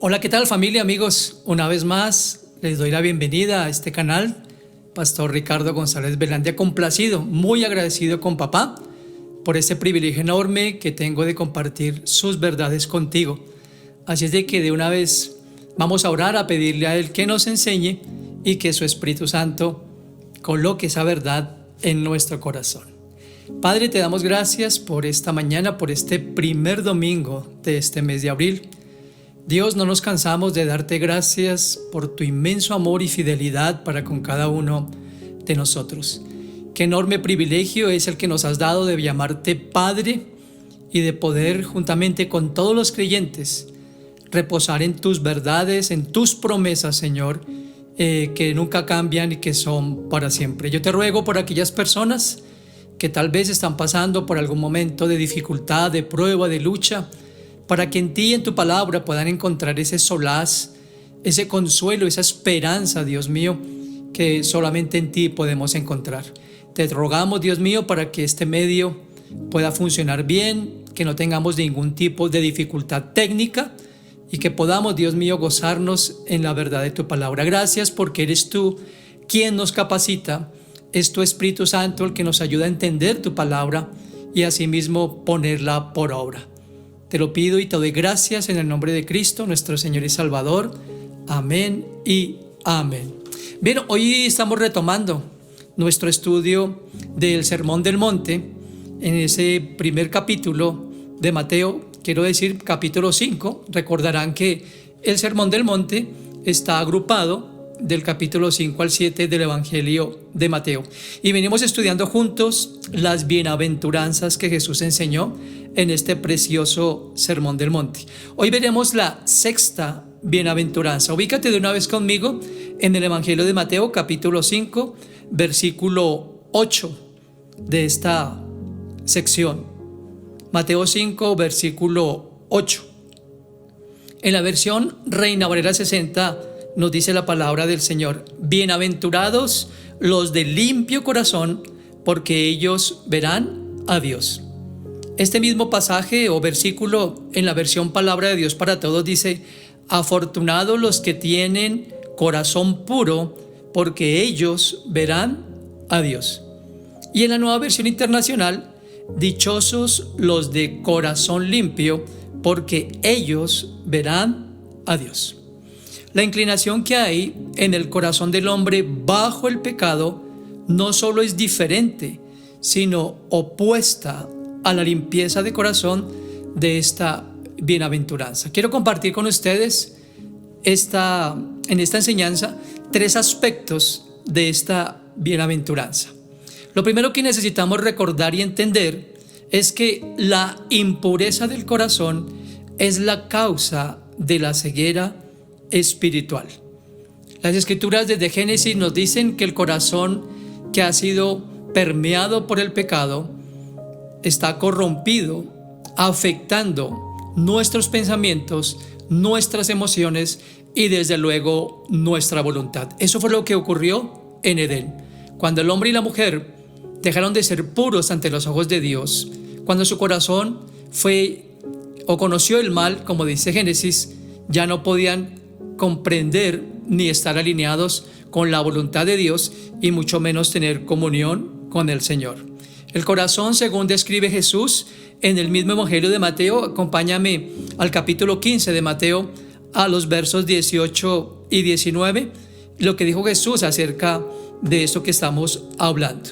Hola, ¿qué tal familia, amigos? Una vez más les doy la bienvenida a este canal. Pastor Ricardo González Velandia, complacido, muy agradecido con papá por este privilegio enorme que tengo de compartir sus verdades contigo. Así es de que de una vez vamos a orar, a pedirle a Él que nos enseñe y que su Espíritu Santo coloque esa verdad en nuestro corazón. Padre, te damos gracias por esta mañana, por este primer domingo de este mes de abril. Dios, no nos cansamos de darte gracias por tu inmenso amor y fidelidad para con cada uno de nosotros. Qué enorme privilegio es el que nos has dado de llamarte Padre y de poder, juntamente con todos los creyentes, reposar en tus verdades, en tus promesas, Señor, que nunca cambian y que son para siempre. Yo te ruego por aquellas personas que tal vez están pasando por algún momento de dificultad, de prueba, de lucha, para que en ti y en tu palabra puedan encontrar ese solaz, ese consuelo, esa esperanza, Dios mío, que solamente en ti podemos encontrar. Te rogamos, Dios mío, para que este medio pueda funcionar bien, que no tengamos ningún tipo de dificultad técnica y que podamos, Dios mío, gozarnos en la verdad de tu palabra. Gracias porque eres tú quien nos capacita, es tu Espíritu Santo el que nos ayuda a entender tu palabra y asimismo ponerla por obra. Te lo pido y te doy gracias en el nombre de Cristo, nuestro Señor y Salvador. Amén y amén. Bien, hoy estamos retomando nuestro estudio del Sermón del Monte en ese primer capítulo de Mateo, quiero decir capítulo 5. Recordarán que el Sermón del Monte está agrupado del capítulo 5 al 7 del Evangelio de Mateo. Y venimos estudiando juntos las bienaventuranzas que Jesús enseñó en este precioso Sermón del Monte. Hoy veremos la sexta bienaventuranza. Ubícate de una vez conmigo en el Evangelio de Mateo, capítulo 5, versículo 8 de esta sección. Mateo 5, versículo 8. En la versión Reina Valera 60 nos dice la palabra del Señor: bienaventurados los de limpio corazón, porque ellos verán a Dios. Este mismo pasaje o versículo en la versión Palabra de Dios para Todos dice: afortunados los que tienen corazón puro, porque ellos verán a Dios. Y en la Nueva Versión Internacional: dichosos los de corazón limpio, porque ellos verán a Dios. La inclinación que hay en el corazón del hombre bajo el pecado no solo es diferente, sino opuesta a la limpieza de corazón de esta bienaventuranza. Quiero compartir con ustedes en esta enseñanza tres aspectos de esta bienaventuranza. Lo primero que necesitamos recordar y entender es que la impureza del corazón es la causa de la ceguera espiritual. Las escrituras desde Génesis nos dicen que el corazón que ha sido permeado por el pecado está corrompido, afectando nuestros pensamientos, nuestras emociones y desde luego nuestra voluntad. Eso fue lo que ocurrió en Edén, cuando el hombre y la mujer dejaron de ser puros ante los ojos de Dios, cuando su corazón conoció el mal, como dice Génesis, ya no podían comprender ni estar alineados con la voluntad de Dios y mucho menos tener comunión con el Señor. El corazón, según describe Jesús en el mismo Evangelio de Mateo, acompáñame al capítulo 15 de Mateo, a los versos 18 y 19, lo que dijo Jesús acerca de esto que estamos hablando.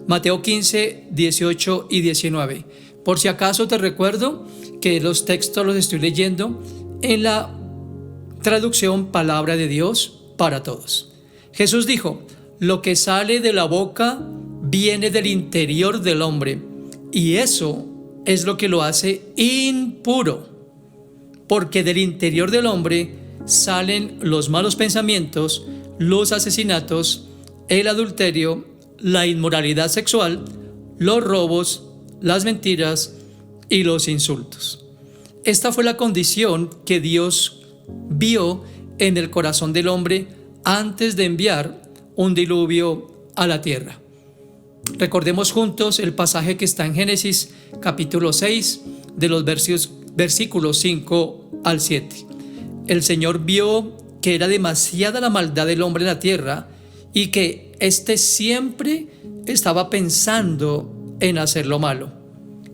Mateo 15, 18 y 19. Por si acaso te recuerdo que los textos los estoy leyendo en la traducción Palabra de Dios para Todos. Jesús dijo: lo que sale de la boca viene del interior del hombre, y eso es lo que lo hace impuro, porque del interior del hombre salen los malos pensamientos, los asesinatos, el adulterio, la inmoralidad sexual, los robos, las mentiras y los insultos. Esta fue la condición que Dios vio en el corazón del hombre antes de enviar un diluvio a la tierra. Recordemos juntos el pasaje que está en Génesis capítulo 6 de los versículos 5 al 7. el Señor vio que era demasiada la maldad del hombre en la tierra y que éste siempre estaba pensando en hacer lo malo.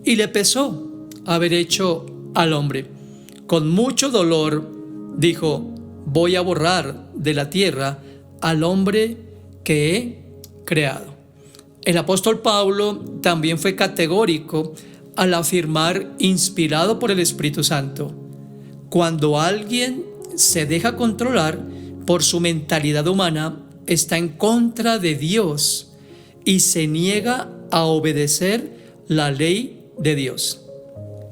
Y le pesó haber hecho al hombre. Con mucho dolor dijo: voy a borrar de la tierra al hombre que he creado. El apóstol Pablo también fue categórico al afirmar, inspirado por el Espíritu Santo: cuando alguien se deja controlar por su mentalidad humana, está en contra de Dios y se niega a obedecer la ley de Dios.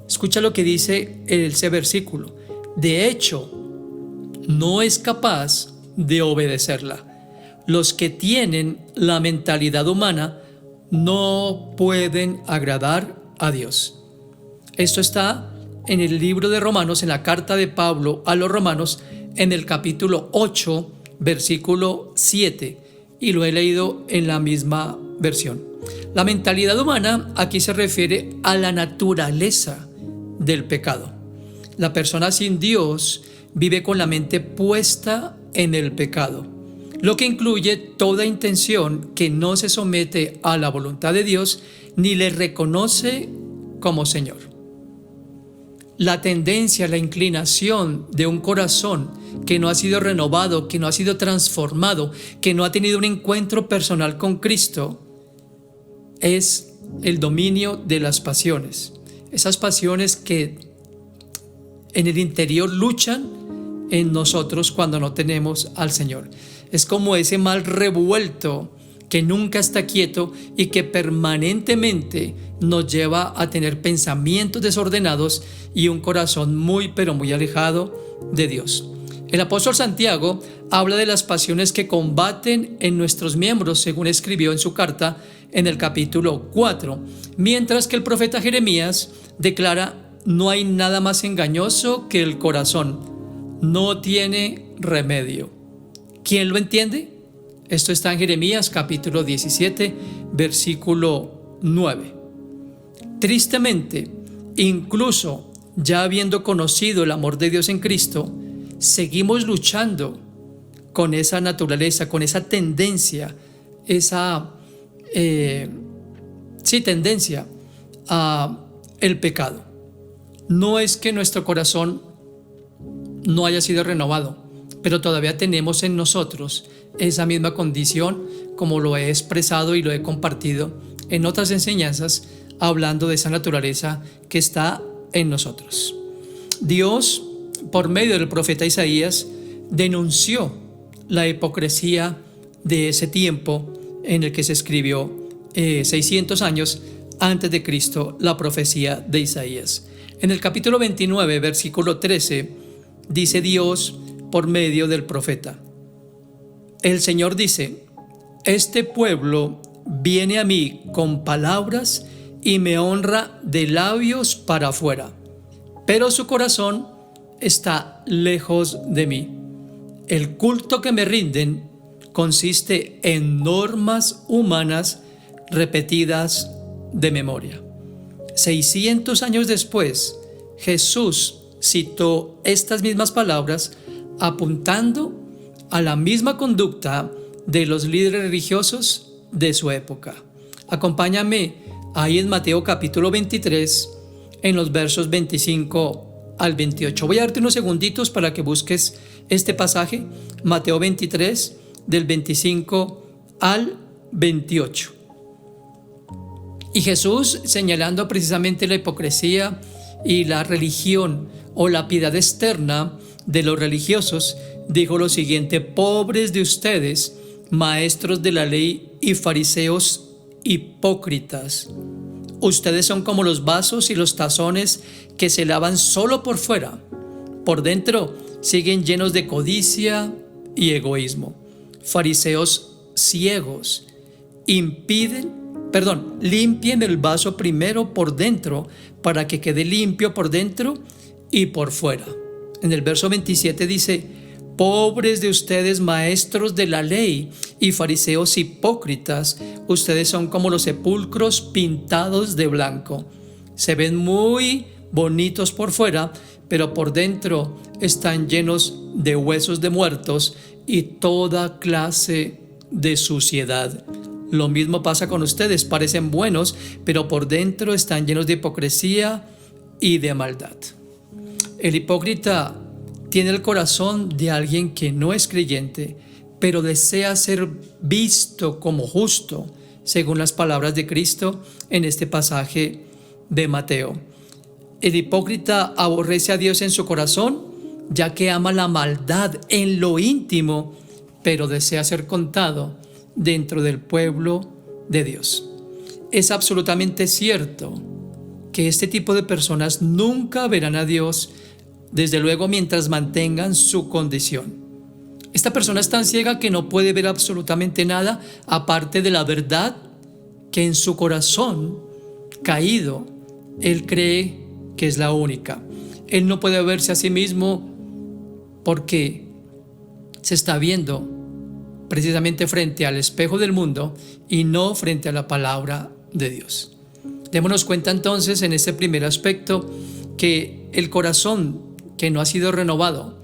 Escucha lo que dice ese versículo. De hecho, no es capaz de obedecerla. Los que tienen la mentalidad humana no pueden agradar a Dios. Esto está en el libro de Romanos, en la carta de Pablo a los Romanos, en el capítulo 8, versículo 7, y lo he leído en la misma versión. La mentalidad humana aquí se refiere a la naturaleza del pecado. La persona sin Dios vive con la mente puesta en el pecado, lo que incluye toda intención que no se somete a la voluntad de Dios ni le reconoce como Señor. La tendencia, la inclinación de un corazón que no ha sido renovado, que no ha sido transformado, que no ha tenido un encuentro personal con Cristo, es el dominio de las pasiones. Esas pasiones que en el interior luchan en nosotros cuando no tenemos al Señor. Es como ese mal revuelto que nunca está quieto y que permanentemente nos lleva a tener pensamientos desordenados y un corazón muy pero muy alejado de Dios. El apóstol Santiago habla de las pasiones que combaten en nuestros miembros, según escribió en su carta en el capítulo 4, mientras que el profeta Jeremías declara: no hay nada más engañoso que el corazón, no tiene remedio. ¿Quién lo entiende? Esto está en Jeremías capítulo 17, versículo 9. Tristemente, incluso ya habiendo conocido el amor de Dios en Cristo, seguimos luchando con esa naturaleza, con esa tendencia, tendencia a el pecado. No es que nuestro corazón no haya sido renovado, pero todavía tenemos en nosotros esa misma condición, como lo he expresado y lo he compartido en otras enseñanzas, hablando de esa naturaleza que está en nosotros. Dios, por medio del profeta Isaías, denunció la hipocresía de ese tiempo en el que se escribió 600 años antes de Cristo la profecía de Isaías. En el capítulo 29, versículo 13, dice Dios por medio del profeta: el Señor dice: este pueblo viene a mí con palabras y me honra de labios para afuera, pero su corazón está lejos de mí. El culto que me rinden consiste en normas humanas repetidas de memoria. 600 años después, Jesús citó estas mismas palabras apuntando a la misma conducta de los líderes religiosos de su época. Acompáñame ahí en Mateo capítulo 23, en los versos 25 al 28. Voy a darte unos segunditos para que busques este pasaje, Mateo 23, del 25 al 28. Y Jesús, señalando precisamente la hipocresía y la religión o la piedad externa de los religiosos, dijo lo siguiente: pobres de ustedes, maestros de la ley y fariseos hipócritas. Ustedes son como los vasos y los tazones que se lavan solo por fuera. Por dentro siguen llenos de codicia y egoísmo. Fariseos ciegos, limpien el vaso primero por dentro para que quede limpio por dentro y por fuera. En el verso 27 dice: pobres de ustedes, maestros de la ley y fariseos hipócritas, ustedes son como los sepulcros pintados de blanco. Se ven muy bonitos por fuera, pero por dentro están llenos de huesos de muertos y toda clase de suciedad. Lo mismo pasa con ustedes, parecen buenos, pero por dentro están llenos de hipocresía y de maldad. El hipócrita tiene el corazón de alguien que no es creyente, pero desea ser visto como justo, según las palabras de Cristo en este pasaje de Mateo. El hipócrita aborrece a Dios en su corazón, ya que ama la maldad en lo íntimo, pero desea ser contado dentro del pueblo de Dios. Es absolutamente cierto que este tipo de personas nunca verán a Dios, desde luego mientras mantengan su condición. Esta persona es tan ciega que no puede ver absolutamente nada aparte de la verdad que en su corazón caído él cree que es la única. Él no puede verse a sí mismo porque se está viendo precisamente frente al espejo del mundo y no frente a la palabra de Dios. Démonos cuenta entonces en este primer aspecto que el corazón que no ha sido renovado,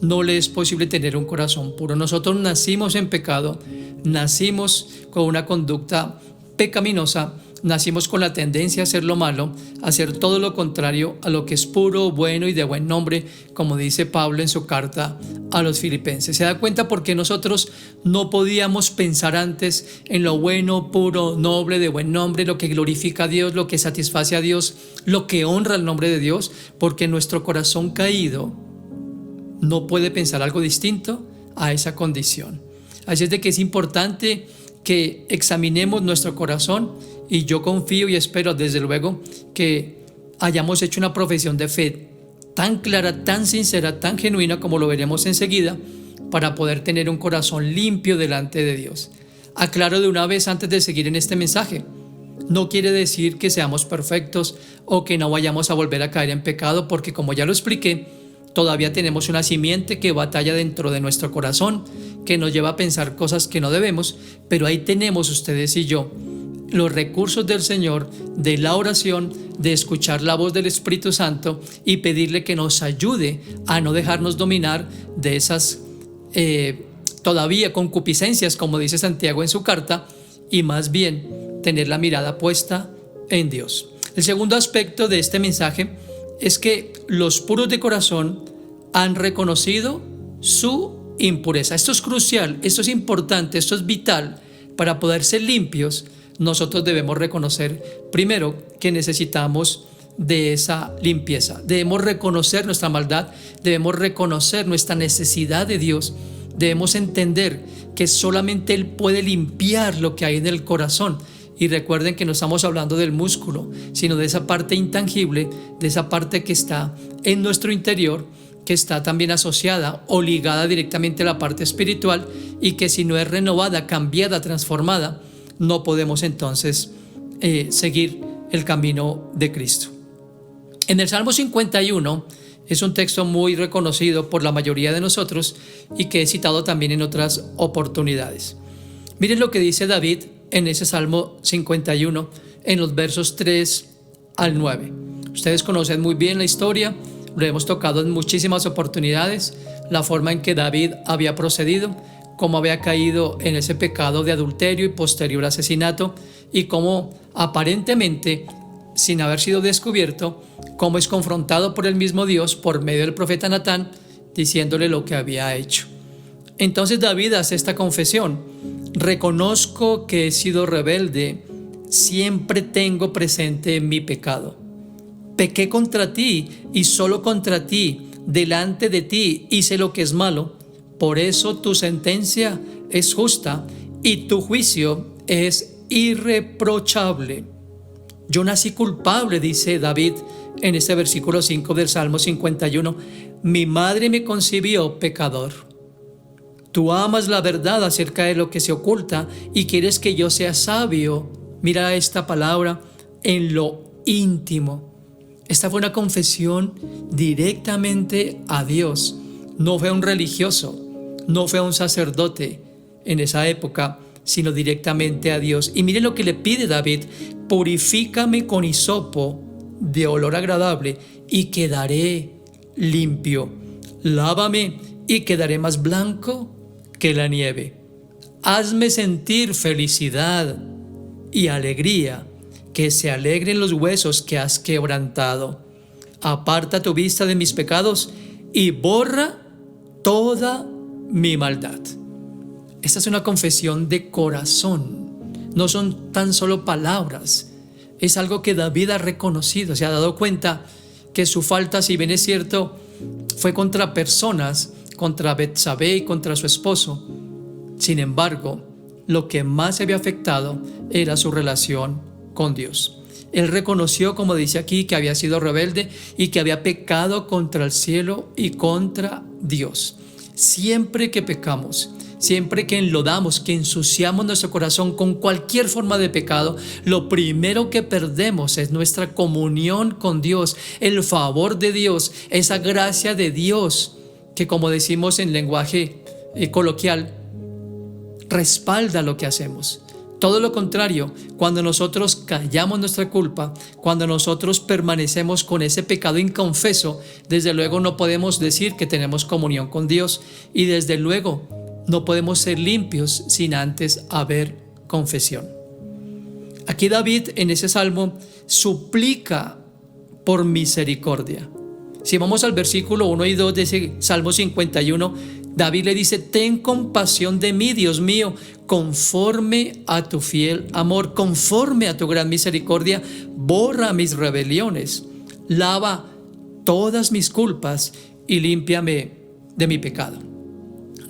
no le es posible tener un corazón puro. Nosotros nacimos en pecado, nacimos con una conducta pecaminosa, nacimos con la tendencia a hacer lo malo, a hacer todo lo contrario a lo que es puro, bueno y de buen nombre, como dice Pablo en su carta a los Filipenses. ¿Se da cuenta por qué nosotros no podíamos pensar antes en lo bueno, puro, noble, de buen nombre, lo que glorifica a Dios, lo que satisface a Dios, lo que honra el nombre de Dios? Porque nuestro corazón caído no puede pensar algo distinto a esa condición. Así es de que es importante que examinemos nuestro corazón, y yo confío y espero desde luego que hayamos hecho una profesión de fe tan clara, tan sincera, tan genuina, como lo veremos enseguida, para poder tener un corazón limpio delante de Dios. Aclaro de una vez antes de seguir en este mensaje: no quiere decir que seamos perfectos o que no vayamos a volver a caer en pecado, porque como ya lo expliqué, todavía tenemos una simiente que batalla dentro de nuestro corazón, que nos lleva a pensar cosas que no debemos, pero ahí tenemos ustedes y yo los recursos del Señor, de la oración, de escuchar la voz del Espíritu Santo y pedirle que nos ayude a no dejarnos dominar de esas todavía concupiscencias, como dice Santiago en su carta, y más bien tener la mirada puesta en Dios. El segundo aspecto de este mensaje es que los puros de corazón han reconocido su impureza. Esto es crucial, esto es importante, esto es vital. Para poder ser limpios, nosotros debemos reconocer primero que necesitamos de esa limpieza. Debemos reconocer nuestra maldad, debemos reconocer nuestra necesidad de Dios, debemos entender que solamente Él puede limpiar lo que hay en el corazón. Y recuerden que no estamos hablando del músculo, sino de esa parte intangible, de esa parte que está en nuestro interior, que está también asociada o ligada directamente a la parte espiritual, y que si no es renovada, cambiada, transformada, no podemos entonces seguir el camino de Cristo. En el Salmo 51 es un texto muy reconocido por la mayoría de nosotros y que he citado también en otras oportunidades. Miren lo que dice David en ese Salmo 51, en los versos 3 al 9. Ustedes conocen muy bien la historia, lo hemos tocado en muchísimas oportunidades, la forma en que David había procedido, cómo había caído en ese pecado de adulterio y posterior asesinato, y cómo aparentemente, sin haber sido descubierto, cómo es confrontado por el mismo Dios por medio del profeta Natán, diciéndole lo que había hecho. Entonces David hace esta confesión: reconozco que he sido rebelde, siempre tengo presente mi pecado. Pequé contra ti y solo contra ti, delante de ti hice lo que es malo. Por eso tu sentencia es justa y tu juicio es irreprochable. Yo nací culpable, dice David en este versículo 5 del Salmo 51. Mi madre me concibió pecador. Tú amas la verdad acerca de lo que se oculta y quieres que yo sea sabio. Mira esta palabra, en lo íntimo. Esta fue una confesión directamente a Dios. No fue un religioso, no fue un sacerdote en esa época, sino directamente a Dios. Y mire lo que le pide David: purifícame con hisopo de olor agradable y quedaré limpio. Lávame y quedaré más blanco que la nieve. Hazme sentir felicidad y alegría, que se alegren los huesos que has quebrantado. Aparta tu vista de mis pecados y borra toda mi maldad. Esta es una confesión de corazón. No son tan solo palabras. Es algo que David ha reconocido. Se ha dado cuenta que su falta, si bien es cierto, fue contra personas, contra Betsabé y contra su esposo. Sin embargo, lo que más se había afectado era su relación con Dios. Él reconoció, como dice aquí, que había sido rebelde y que había pecado contra el cielo y contra Dios. Siempre que pecamos, siempre que enlodamos, que ensuciamos nuestro corazón con cualquier forma de pecado, lo primero que perdemos es nuestra comunión con Dios, el favor de Dios, esa gracia de Dios que, como decimos en lenguaje coloquial, respalda lo que hacemos. Todo lo contrario, cuando nosotros callamos nuestra culpa, cuando nosotros permanecemos con ese pecado inconfeso, desde luego no podemos decir que tenemos comunión con Dios, y desde luego no podemos ser limpios sin antes haber confesión. Aquí David en ese salmo suplica por misericordia. Si vamos al versículo 1 y 2 de ese Salmo 51, David le dice: ten compasión de mí, Dios mío, conforme a tu fiel amor, conforme a tu gran misericordia, borra mis rebeliones, lava todas mis culpas y límpiame de mi pecado.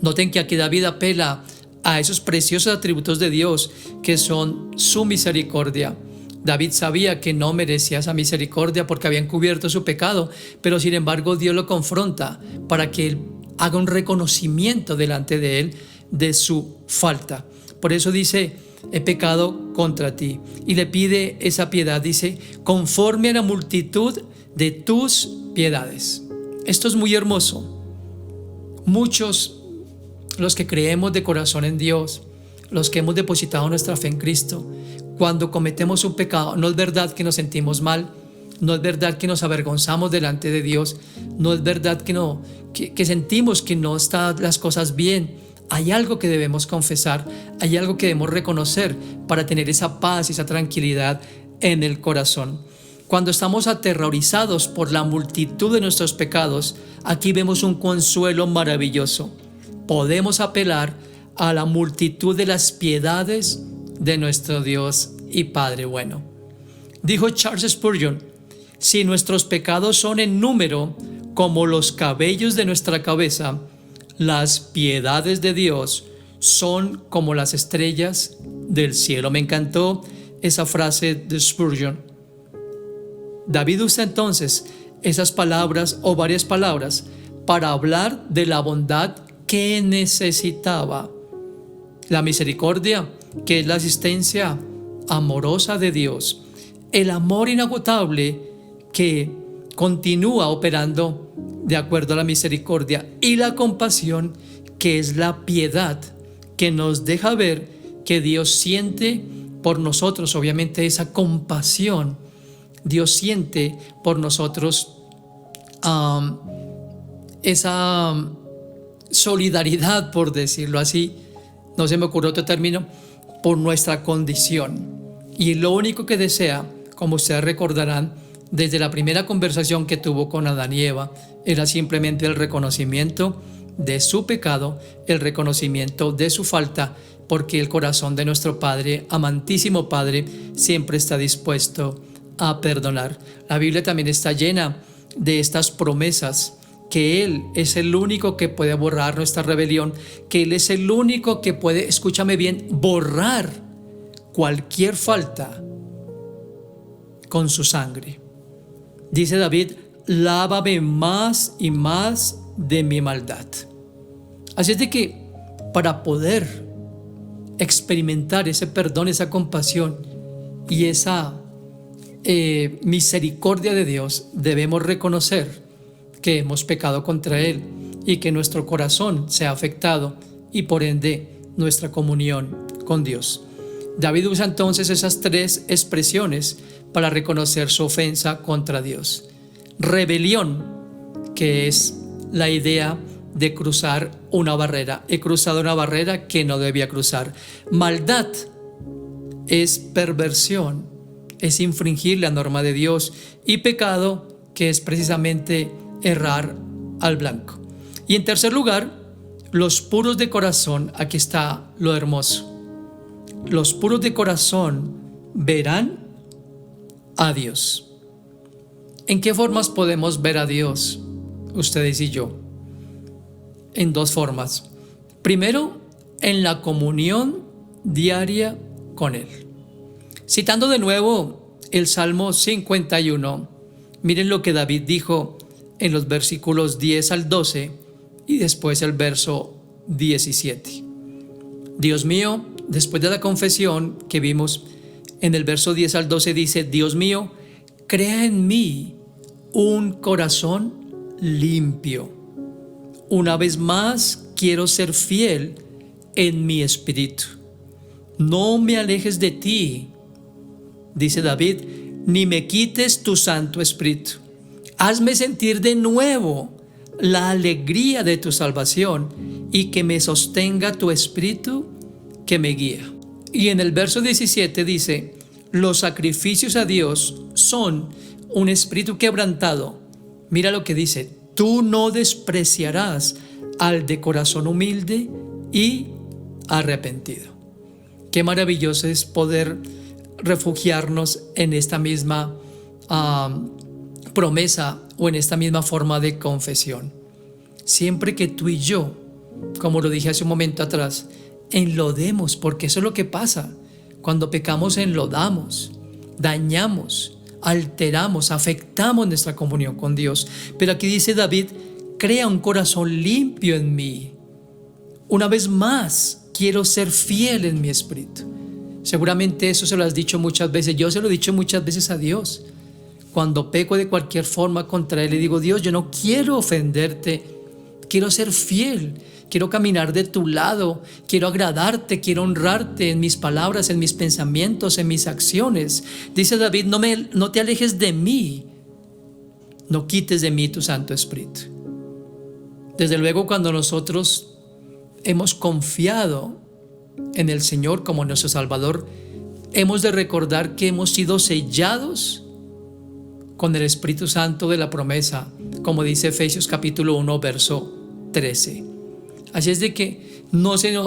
Noten que aquí David apela a esos preciosos atributos de Dios que son su misericordia. David sabía que no merecía esa misericordia porque había encubierto su pecado, pero sin embargo Dios lo confronta para que él haga un reconocimiento delante de él de su falta. Por eso dice: he pecado contra ti, y le pide esa piedad. Dice: conforme a la multitud de tus piedades. Esto es muy hermoso. Muchos, los que creemos de corazón en Dios, los que hemos depositado nuestra fe en Cristo, cuando cometemos un pecado, no es verdad que nos sentimos mal, no es verdad que nos avergonzamos delante de Dios, no es verdad que sentimos que no están las cosas bien. Hay algo que debemos confesar, hay algo que debemos reconocer para tener esa paz y esa tranquilidad en el corazón. Cuando estamos aterrorizados por la multitud de nuestros pecados, aquí vemos un consuelo maravilloso. Podemos apelar a la multitud de las piedades de nuestro Dios y Padre bueno. Dijo Charles Spurgeon: si nuestros pecados son en número como los cabellos de nuestra cabeza, las piedades de Dios son como las estrellas del cielo. Me encantó esa frase de Spurgeon. David usa entonces esas palabras o varias palabras para hablar de la bondad que necesitaba. La misericordia, que es la asistencia amorosa de Dios, el amor inagotable que continúa operando de acuerdo a la misericordia, y la compasión, que es la piedad que nos deja ver que Dios siente por nosotros, obviamente esa compasión. Dios siente por nosotros esa solidaridad, por decirlo así, no se me ocurrió otro término, por nuestra condición. Y lo único que desea, como ustedes recordarán, desde la primera conversación que tuvo con Adán y Eva, era simplemente el reconocimiento de su pecado, el reconocimiento de su falta, porque el corazón de nuestro Padre, amantísimo Padre, siempre está dispuesto a perdonar. La Biblia también está llena de estas promesas, que Él es el único que puede borrar nuestra rebelión, que Él es el único que puede, escúchame bien, borrar cualquier falta con su sangre. Dice David: lávame más y más de mi maldad. Así es de que para poder experimentar ese perdón, esa compasión y esa misericordia de Dios, debemos reconocer que hemos pecado contra Él y que nuestro corazón se ha afectado y por ende nuestra comunión con Dios. David usa entonces esas tres expresiones para reconocer su ofensa contra Dios. Rebelión, que que es la idea de cruzar una barrera. He cruzado una barrera que no debía cruzar. Maldad es perversión, es infringir la norma de Dios, y pecado, que es precisamente errar al blanco. Y en tercer lugar, los puros de corazón. Aquí está lo hermoso. Los puros de corazón verán a Dios. ¿En qué formas podemos ver a Dios, ustedes y yo? En dos formas. Primero, en la comunión diaria con Él. Citando de nuevo el Salmo 51, miren lo que David dijo en los versículos 10 al 12 y después el verso 17. Dios mío, después de la confesión que vimos en el verso 10 al 12, dice: Dios mío, crea en mí un corazón limpio. Una vez más quiero ser fiel en mi espíritu. No me alejes de ti, dice David, ni me quites tu Santo Espíritu. Hazme sentir de nuevo la alegría de tu salvación y que me sostenga tu Espíritu que me guía. Y en el verso 17 dice: los sacrificios a Dios son un espíritu quebrantado. Mira lo que dice: tú no despreciarás al de corazón humilde y arrepentido. Qué maravilloso es poder refugiarnos en esta misma promesa o en esta misma forma de confesión. Siempre que tú y yo, como lo dije hace un momento atrás, enlodemos, porque eso es lo que pasa. Cuando pecamos, enlodamos, dañamos, alteramos, afectamos nuestra comunión con Dios. Pero aquí dice David: crea un corazón limpio en mí. Una vez más, quiero ser fiel en mi espíritu. Seguramente eso se lo has dicho muchas veces. Yo se lo he dicho muchas veces a Dios. Cuando peco de cualquier forma contra Él, le digo: Dios, yo no quiero ofenderte, quiero ser fiel, quiero caminar de tu lado, quiero agradarte, quiero honrarte en mis palabras, en mis pensamientos, en mis acciones. Dice David: no te alejes de mí, no quites de mí tu Santo Espíritu. Desde luego, cuando nosotros hemos confiado en el Señor como nuestro Salvador, hemos de recordar que hemos sido sellados con el Espíritu Santo de la promesa, como dice Efesios capítulo 1, verso 13. Así es de que no se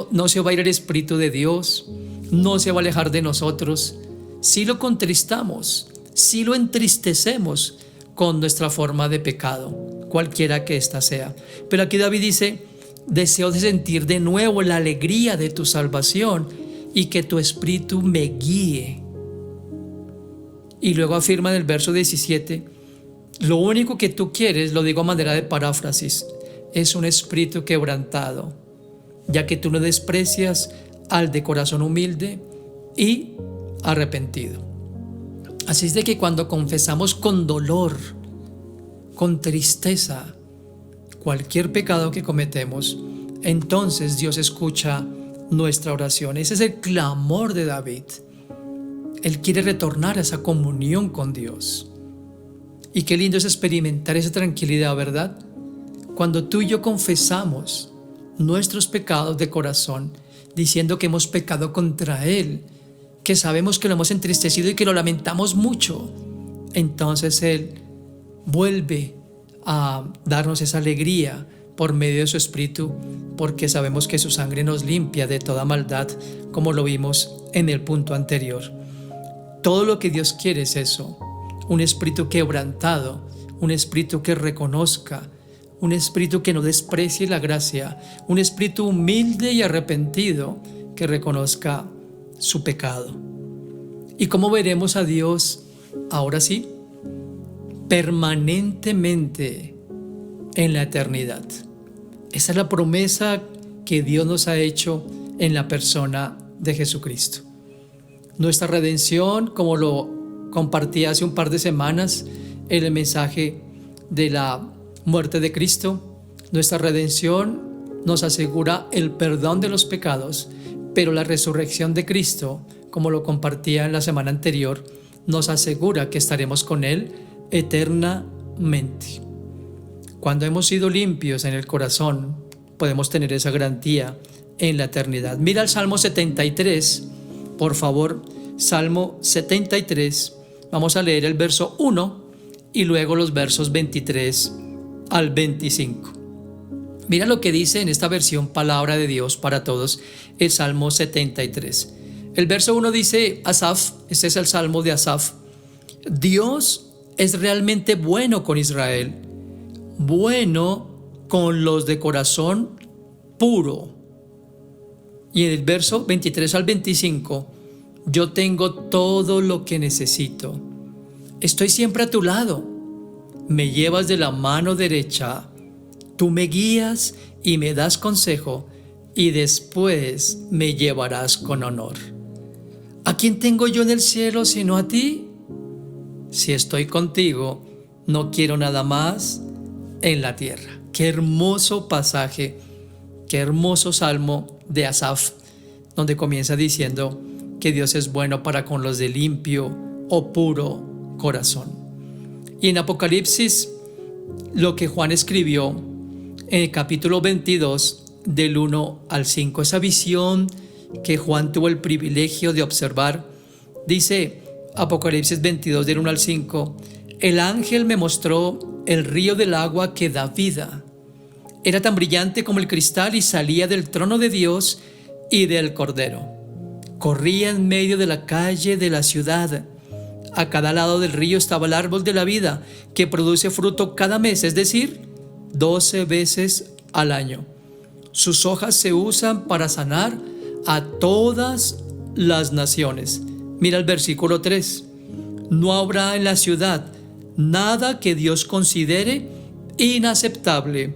va a ir el Espíritu de Dios, no se va a alejar de nosotros. Si lo contristamos, si lo entristecemos con nuestra forma de pecado, cualquiera que ésta sea. Pero aquí David dice: deseo de sentir de nuevo la alegría de tu salvación y que tu Espíritu me guíe. Y luego afirma en el verso 17: lo único que tú quieres, lo digo a manera de paráfrasis, es un espíritu quebrantado, ya que tú no desprecias al de corazón humilde y arrepentido. Así es de que cuando confesamos con dolor, con tristeza, cualquier pecado que cometemos, entonces Dios escucha nuestra oración. Ese es el clamor de David. Él quiere retornar a esa comunión con Dios. Y qué lindo es experimentar esa tranquilidad, ¿verdad? Cuando tú y yo confesamos nuestros pecados de corazón, diciendo que hemos pecado contra Él, que sabemos que lo hemos entristecido y que lo lamentamos mucho, entonces Él vuelve a darnos esa alegría por medio de su Espíritu, porque sabemos que su sangre nos limpia de toda maldad, como lo vimos en el punto anterior. Todo lo que Dios quiere es eso: un espíritu quebrantado, un espíritu que reconozca, un espíritu que no desprecie la gracia, un espíritu humilde y arrepentido que reconozca su pecado. ¿Y cómo veremos a Dios ahora sí? Permanentemente en la eternidad. Esa es la promesa que Dios nos ha hecho en la persona de Jesucristo. Nuestra redención, como lo compartí hace un par de semanas en el mensaje de la muerte de Cristo, nuestra redención nos asegura el perdón de los pecados, pero la resurrección de Cristo, como lo compartía en la semana anterior, nos asegura que estaremos con Él eternamente. Cuando hemos sido limpios en el corazón, podemos tener esa garantía en la eternidad. Mira el Salmo 73, por favor, Salmo 73. Vamos a leer el verso 1 y luego los versos 23 al 25. Mira lo que dice en esta versión Palabra de Dios para Todos, el Salmo 73. El verso 1 dice Asaf, este es el Salmo de Asaf: Dios es realmente bueno con Israel, bueno con los de corazón puro. Y en el verso 23 al 25, yo tengo todo lo que necesito. Estoy siempre a tu lado. Me llevas de la mano derecha. Tú me guías y me das consejo, y después me llevarás con honor. ¿A quién tengo yo en el cielo sino a ti? Si estoy contigo, no quiero nada más en la tierra. Qué hermoso pasaje, qué hermoso salmo de Asaf, donde comienza diciendo que Dios es bueno para con los de limpio o puro corazón. Y en Apocalipsis, lo que Juan escribió en el capítulo 22, del 1 al 5, esa visión que Juan tuvo el privilegio de observar, dice Apocalipsis 22, del 1 al 5, el ángel me mostró el río del agua que da vida. Era tan brillante como el cristal y salía del trono de Dios y del Cordero. Corría en medio de la calle de la ciudad. A cada lado del río estaba el árbol de la vida, que produce fruto cada mes, es decir, 12 veces al año. Sus hojas se usan para sanar a todas las naciones. Mira el versículo 3. No habrá en la ciudad nada que Dios considere inaceptable.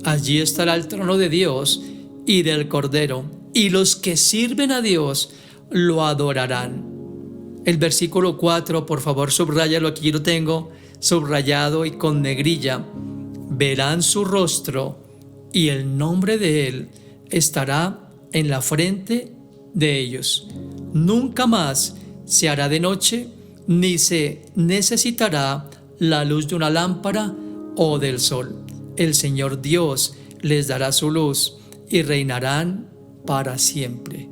Allí estará el trono de Dios y del Cordero, y los que sirven a Dios lo adorarán. El versículo 4, por favor, subráyalo, aquí lo tengo subrayado y con negrilla. Verán su rostro y el nombre de Él estará en la frente de ellos. Nunca más se hará de noche, ni se necesitará la luz de una lámpara o del sol. El Señor Dios les dará su luz y reinarán para siempre.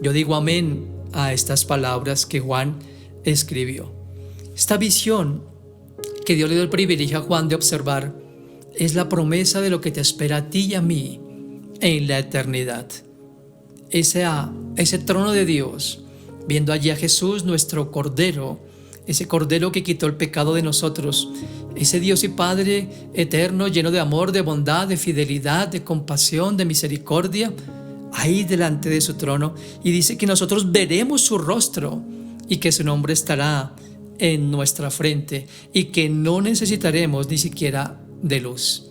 Yo digo amén a estas palabras que Juan escribió. Esta visión que Dios le dio el privilegio a Juan de observar es la promesa de lo que te espera a ti y a mí en la eternidad. Ese trono de Dios, viendo allí a Jesús, nuestro Cordero, ese Cordero que quitó el pecado de nosotros, ese Dios y Padre eterno, lleno de amor, de bondad, de fidelidad, de compasión, de misericordia, ahí delante de su trono, y dice que nosotros veremos su rostro y que su nombre estará en nuestra frente y que no necesitaremos ni siquiera de luz.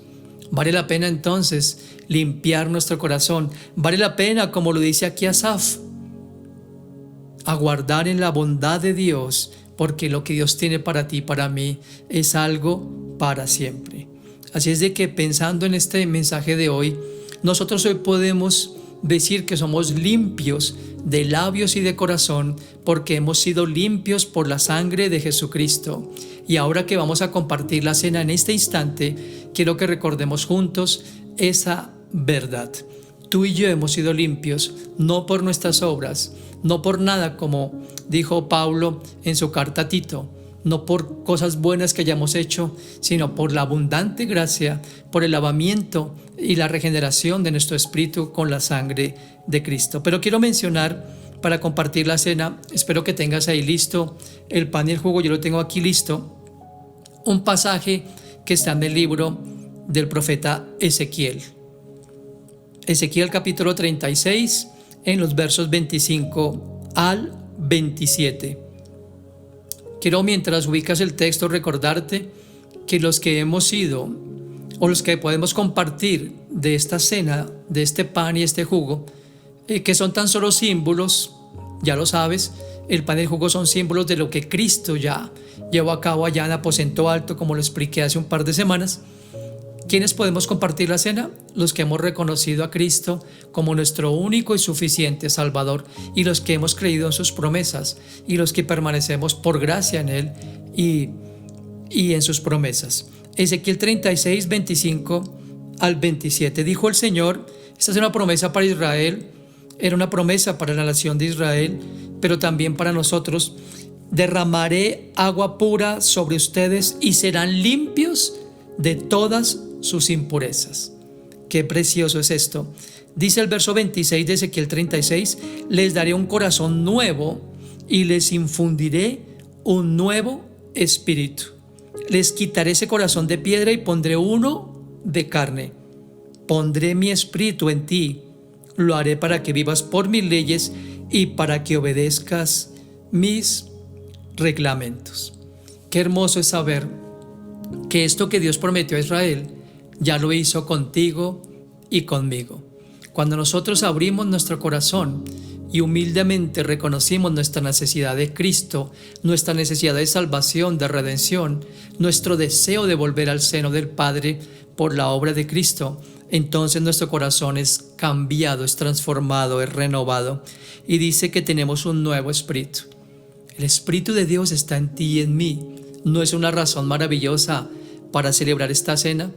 Vale la pena entonces limpiar nuestro corazón. Vale la pena, como lo dice aquí Asaf, aguardar en la bondad de Dios, porque lo que Dios tiene para ti y para mí es algo para siempre. Así es de que, pensando en este mensaje de hoy, nosotros hoy podemos decir que somos limpios de labios y de corazón, porque hemos sido limpios por la sangre de Jesucristo. Y ahora que vamos a compartir la cena en este instante, quiero que recordemos juntos esa verdad. Tú y yo hemos sido limpios, no por nuestras obras, no por nada, como dijo Pablo en su carta a Tito, no por cosas buenas que hayamos hecho, sino por la abundante gracia, por el lavamiento y la regeneración de nuestro espíritu con la sangre de Cristo. Pero quiero mencionar, para compartir la cena, espero que tengas ahí listo el pan y el jugo, yo lo tengo aquí listo, un pasaje que está en el libro del profeta Ezequiel. Ezequiel capítulo 36, en los versos 25 al 27. Quiero, mientras ubicas el texto, recordarte que los que hemos sido, o los que podemos compartir de esta cena, de este pan y este jugo, que son tan solo símbolos, ya lo sabes, el pan y el jugo son símbolos de lo que Cristo ya llevó a cabo allá en Aposento Alto, como lo expliqué hace un par de semanas. ¿Quiénes podemos compartir la cena? Los que hemos reconocido a Cristo como nuestro único y suficiente Salvador, y los que hemos creído en sus promesas, y los que permanecemos por gracia en Él y en sus promesas. Ezequiel 36, 25 al 27. Dijo el Señor, esta es una promesa para Israel, era una promesa para la nación de Israel, pero también para nosotros. Derramaré agua pura sobre ustedes y serán limpios de todas sus impurezas. Qué precioso es esto. Dice el verso 26 de Ezequiel 36, les daré un corazón nuevo y les infundiré un nuevo espíritu. Les quitaré ese corazón de piedra y pondré uno de carne. Pondré mi espíritu en ti, lo haré para que vivas por mis leyes y para que obedezcas mis reglamentos. Qué hermoso es saber que esto que Dios prometió a Israel ya lo hizo contigo y conmigo. Cuando nosotros abrimos nuestro corazón y humildemente reconocimos nuestra necesidad de Cristo, nuestra necesidad de salvación, de redención, nuestro deseo de volver al seno del Padre por la obra de Cristo, entonces nuestro corazón es cambiado, es transformado, es renovado, y dice que tenemos un nuevo espíritu. El Espíritu de Dios está en ti y en mí. ¿No es una razón maravillosa para celebrar esta cena?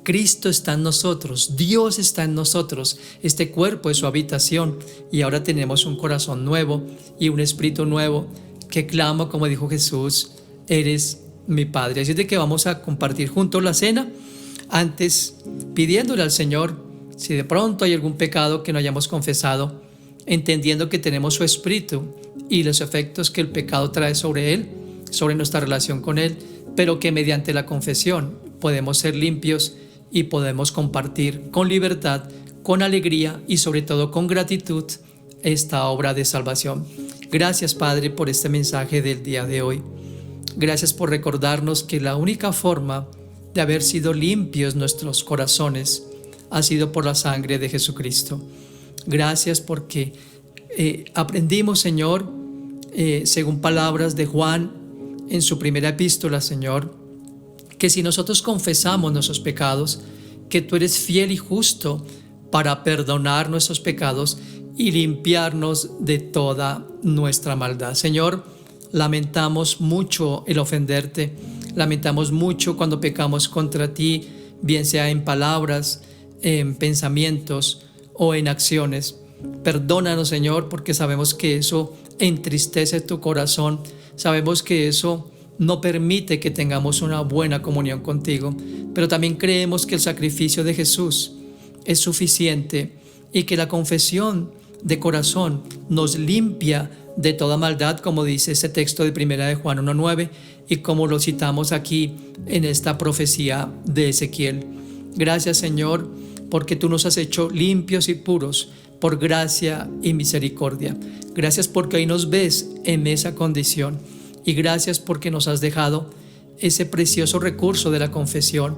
Cristo está en nosotros, Dios está en nosotros, este cuerpo es su habitación, y ahora tenemos un corazón nuevo y un espíritu nuevo que clama, como dijo Jesús, eres mi Padre. Así es de que vamos a compartir juntos la cena, antes pidiéndole al Señor si de pronto hay algún pecado que no hayamos confesado, entendiendo que tenemos su espíritu y los efectos que el pecado trae sobre él, sobre nuestra relación con él, pero que mediante la confesión podemos ser limpios y podemos compartir con libertad, con alegría y sobre todo con gratitud esta obra de salvación. Gracias, Padre, por este mensaje del día de hoy. Gracias por recordarnos que la única forma de haber sido limpios nuestros corazones ha sido por la sangre de Jesucristo. Gracias porque aprendimos, Señor, según palabras de Juan en su primera epístola, Señor, que si nosotros confesamos nuestros pecados, que tú eres fiel y justo para perdonar nuestros pecados y limpiarnos de toda nuestra maldad. Señor, lamentamos mucho el ofenderte, lamentamos mucho cuando pecamos contra ti, bien sea en palabras, en pensamientos o en acciones. Perdónanos, Señor, porque sabemos que eso entristece tu corazón, sabemos que eso no permite que tengamos una buena comunión contigo, pero también creemos que el sacrificio de Jesús es suficiente y que la confesión de corazón nos limpia de toda maldad, como dice ese texto de primera de Juan 1:9 y como lo citamos aquí en esta profecía de Ezequiel. Gracias, Señor, porque tú nos has hecho limpios y puros por gracia y misericordia. Gracias porque hoy nos ves en esa condición. Y gracias porque nos has dejado ese precioso recurso de la confesión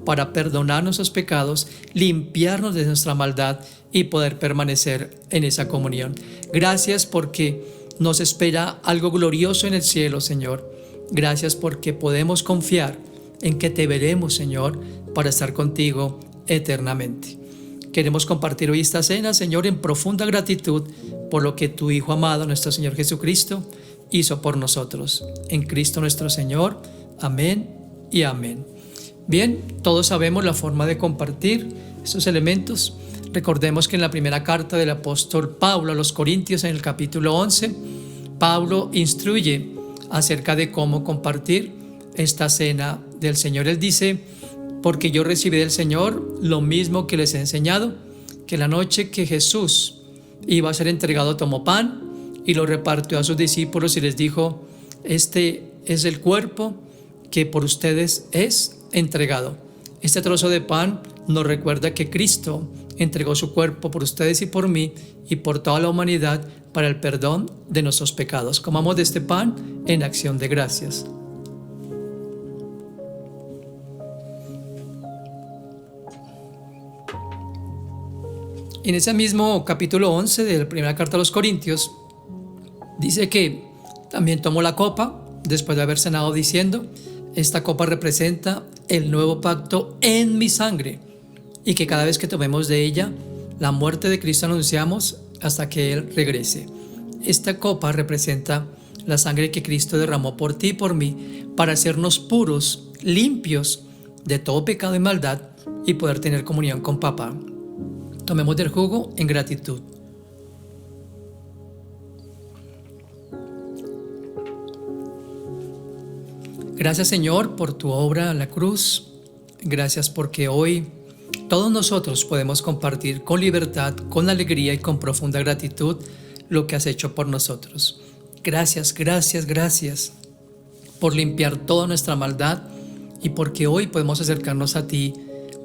para perdonar nuestros pecados, limpiarnos de nuestra maldad y poder permanecer en esa comunión. Gracias porque nos espera algo glorioso en el cielo, Señor. Gracias porque podemos confiar en que te veremos, Señor, para estar contigo eternamente. Queremos compartir hoy esta cena, Señor, en profunda gratitud por lo que tu Hijo amado, nuestro Señor Jesucristo, hizo por nosotros. En Cristo nuestro Señor. Amén y amén. Bien, todos sabemos la forma de compartir estos elementos. Recordemos que en la primera carta del apóstol Pablo a los Corintios, en el capítulo 11, Pablo instruye acerca de cómo compartir esta cena del Señor. Él dice: porque yo recibí del Señor lo mismo que les he enseñado, que la noche que Jesús iba a ser entregado tomó pan y lo repartió a sus discípulos y les dijo: este es el cuerpo que por ustedes es entregado. Este trozo de pan nos recuerda que Cristo entregó su cuerpo por ustedes y por mí y por toda la humanidad para el perdón de nuestros pecados. Comamos de este pan en acción de gracias. En ese mismo capítulo 11 de la primera carta a los Corintios, dice que también tomó la copa después de haber cenado diciendo: esta copa representa el nuevo pacto en mi sangre, y que cada vez que tomemos de ella, la muerte de Cristo anunciamos hasta que Él regrese. Esta copa representa la sangre que Cristo derramó por ti y por mí para hacernos puros, limpios de todo pecado y maldad y poder tener comunión con papá. Tomemos del jugo en gratitud. Gracias, Señor, por tu obra en la cruz. Gracias porque hoy todos nosotros podemos compartir con libertad, con alegría y con profunda gratitud lo que has hecho por nosotros. Gracias, gracias, gracias por limpiar toda nuestra maldad y porque hoy podemos acercarnos a ti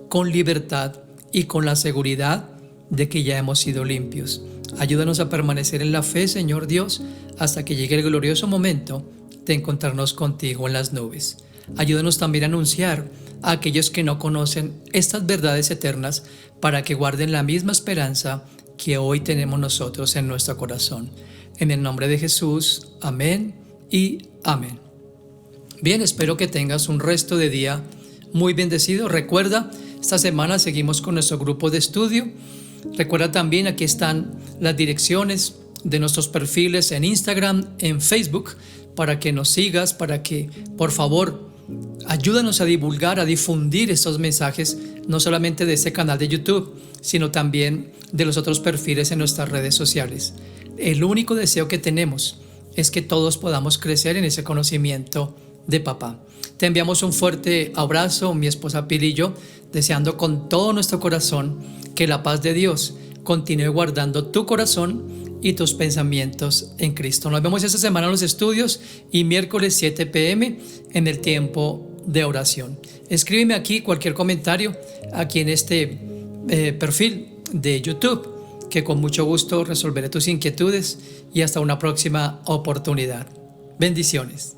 con libertad y con la seguridad de que ya hemos sido limpios. Ayúdanos a permanecer en la fe, Señor Dios, hasta que llegue el glorioso momento de encontrarnos contigo en las nubes. Ayúdanos también a anunciar a aquellos que no conocen estas verdades eternas para que guarden la misma esperanza que hoy tenemos nosotros en nuestro corazón. En el nombre de Jesús, amén y amén. Bien, espero que tengas un resto de día muy bendecido. Recuerda, esta semana seguimos con nuestro grupo de estudio. Recuerda también, aquí están las direcciones de nuestros perfiles en Instagram, en Facebook, para que nos sigas, para que, por favor, ayúdanos a divulgar, a difundir estos mensajes, no solamente de este canal de YouTube, sino también de los otros perfiles en nuestras redes sociales. El único deseo que tenemos es que todos podamos crecer en ese conocimiento de papá. Te enviamos un fuerte abrazo, mi esposa Pili y yo, deseando con todo nuestro corazón que la paz de Dios continúe guardando tu corazón y tus pensamientos en Cristo. Nos vemos esta semana en los estudios y miércoles 7 p.m. en el tiempo de oración. Escríbeme aquí cualquier comentario aquí en este perfil de YouTube, que con mucho gusto resolveré tus inquietudes y hasta una próxima oportunidad. Bendiciones.